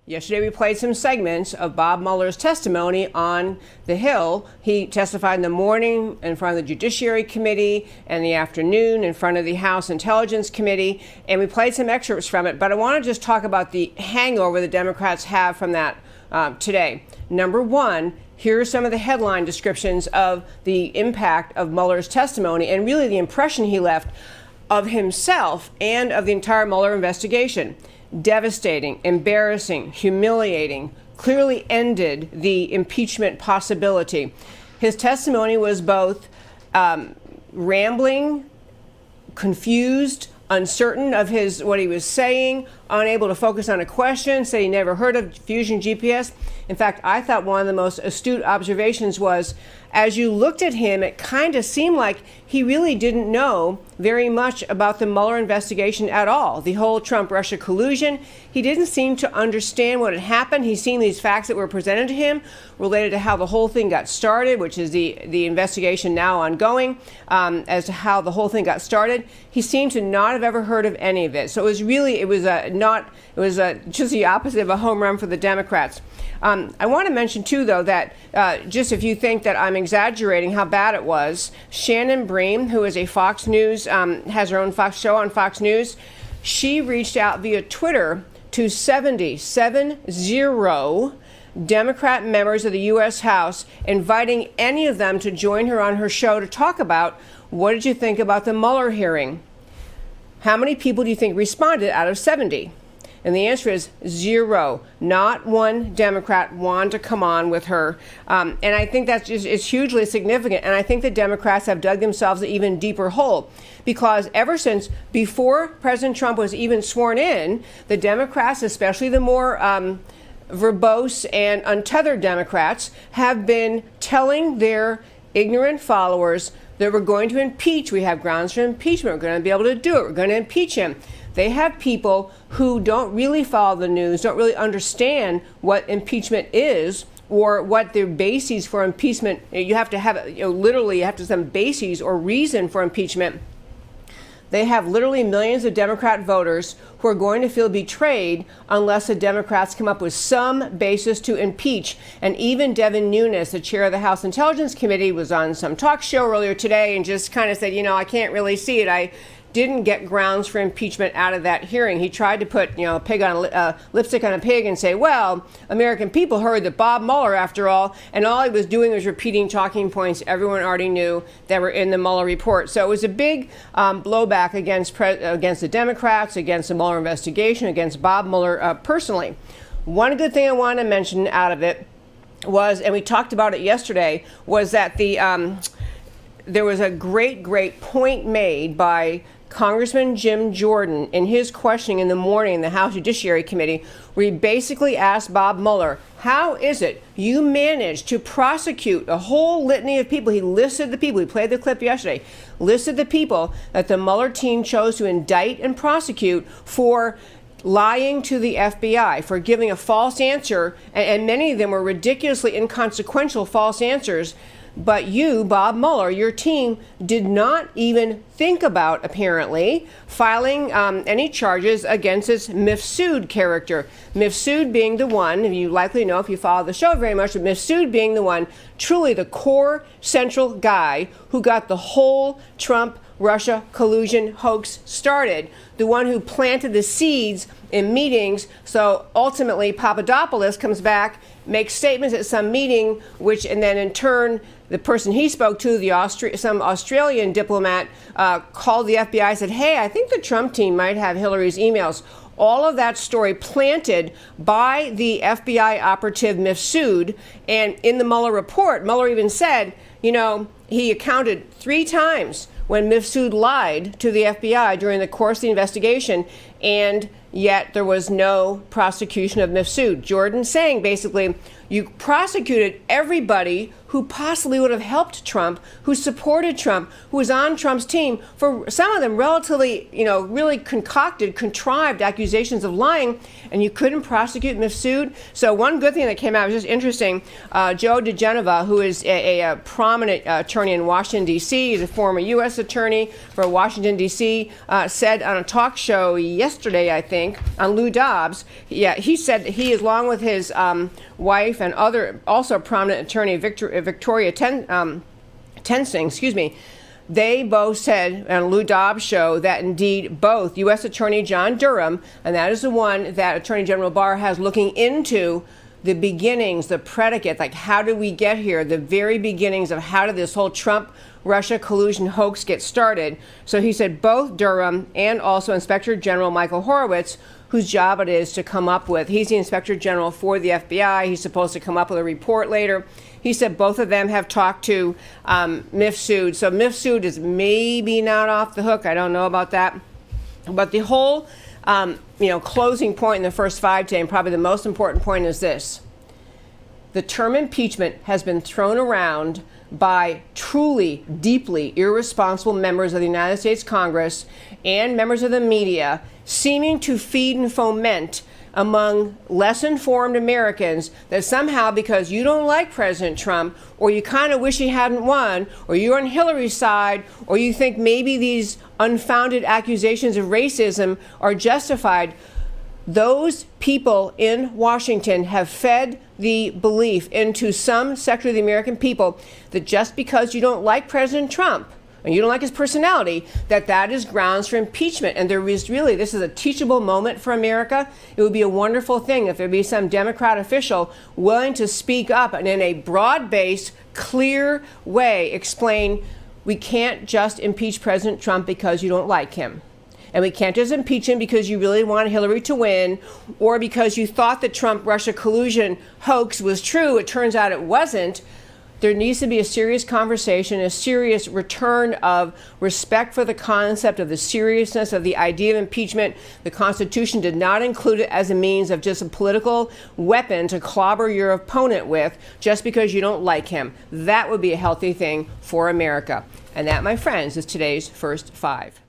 Yesterday, we played some segments of Bob Mueller's testimony on the Hill. He testified in the morning in front of the Judiciary Committee and the afternoon in front of the House Intelligence Committee, and we played some excerpts from it. But I want to just talk about the hangover the Democrats have from that today. Number one, here are some of the headline descriptions of the impact of Mueller's testimony and really the impression he left of himself and of the entire Mueller investigation. Devastating, embarrassing, humiliating, clearly ended the impeachment possibility. His testimony was both rambling, confused, uncertain of what he was saying, unable to focus on a question, said he never heard of fusion GPS. In fact, I thought one of the most astute observations was, as you looked at him, it kind of seemed like he really didn't know very much about the Mueller investigation at all. The whole Trump-Russia collusion, he didn't seem to understand what had happened. He's seen these facts that were presented to him related to how the whole thing got started, which is the investigation now ongoing, as to how the whole thing got started. He seemed to not have ever heard of any of it. So just the opposite of a home run for the Democrats. I want to mention, too, though, that just if you think that I'm exaggerating how bad it was, Shannon Bream, who is a Fox News, has her own Fox show on Fox News, she reached out via Twitter to 70 Democrat members of the U.S. House, inviting any of them to join her on her show to talk about what did you think about the Mueller hearing. How many people do you think responded out of 70? And the answer is 0. Not one Democrat wanted to come on with her. And I think that's just is hugely significant. And I think the Democrats have dug themselves an even deeper hole, because ever since before President Trump was even sworn in, the Democrats, especially the more verbose and untethered Democrats, have been telling their ignorant followers that we're going to impeach. We have grounds for impeachment. We're going to be able to do it. We're going to impeach him. They have people who don't really follow the news, don't really understand what impeachment is or what their bases for impeachment. You have to have, literally, you have to have some bases or reason for impeachment. They have literally millions of Democrat voters who are going to feel betrayed unless the Democrats come up with some basis to impeach. And even Devin Nunes, the chair of the House Intelligence Committee, was on some talk show earlier today and just kind of said, I can't really see it. I didn't get grounds for impeachment out of that hearing. He tried to put, lipstick on a pig and say, well, American people heard that Bob Mueller, after all, and all he was doing was repeating talking points everyone already knew that were in the Mueller report. So it was a big blowback against the Democrats, against the Mueller investigation, against Bob Mueller personally. One good thing I want to mention out of it was, and we talked about it yesterday, was that there was a great point made by Congressman Jim Jordan in his questioning in the morning in the House Judiciary Committee, where he basically asked Bob Mueller, how is it you managed to prosecute a whole litany of people? He listed the people, he played the clip yesterday, listed the people that the Mueller team chose to indict and prosecute for lying to the FBI, for giving a false answer, and many of them were ridiculously inconsequential false answers. But you, Bob Mueller, your team did not even think about, apparently, filing any charges against this Mifsud character. Mifsud being the one, you likely know if you follow the show very much, but Mifsud being the one, truly the core central guy who got the whole Trump-Russia collusion hoax started, the one who planted the seeds in meetings. So ultimately, Papadopoulos comes back, makes statements at some meeting, and then in turn, the person he spoke to, some Australian diplomat, called the FBI and said, hey, I think the Trump team might have Hillary's emails. All of that story planted by the FBI operative Mifsud. And in the Mueller report, Mueller even said, he accounted 3 times when Mifsud lied to the FBI during the course of the investigation, and yet there was no prosecution of Mifsud. Jordan saying basically, you prosecuted everybody who possibly would have helped Trump, who supported Trump, who was on Trump's team, for some of them relatively, really contrived accusations of lying, and you couldn't prosecute Mifsud. So one good thing that came out was just interesting. Joe DeGenova, who is a prominent attorney in Washington, D.C., he's a former U.S. attorney for Washington, D.C., said on a talk show yesterday, I think, think, on Lou Dobbs. Yeah, he said that he, along with his wife and other also prominent attorney Victoria Tensing, they both said on Lou Dobbs' show that indeed both U.S. Attorney John Durham, and that is the one that Attorney General Barr has looking into the beginnings, the predicate, like how did we get here, the very beginnings of how did this whole Trump-Russia collusion hoax get started. So he said both Durham and also Inspector General Michael Horowitz, whose job it is to come up with, he's the Inspector General for the FBI, he's supposed to come up with a report later. He said both of them have talked to Mifsud. So Mifsud is maybe not off the hook. I don't know about that. But the whole closing point in the first 5 today, and probably the most important point, is this. The term impeachment has been thrown around by truly, deeply irresponsible members of the United States Congress and members of the media, seeming to feed and foment among less informed Americans that somehow because you don't like President Trump, or you kind of wish he hadn't won, or you're on Hillary's side, or you think maybe these unfounded accusations of racism are justified, those people in Washington have fed the belief into some sector of the American people that just because you don't like President Trump and you don't like his personality, that is grounds for impeachment. And there is really, this is a teachable moment for America. It would be a wonderful thing if there'd be some Democrat official willing to speak up and in a broad-based, clear way explain, we can't just impeach President Trump because you don't like him. And we can't just impeach him because you really want Hillary to win, or because you thought the Trump-Russia collusion hoax was true. It turns out it wasn't. There needs to be a serious conversation, a serious return of respect for the concept of the seriousness of the idea of impeachment. The Constitution did not include it as a means of just a political weapon to clobber your opponent with just because you don't like him. That would be a healthy thing for America. And that, my friends, is today's First Five.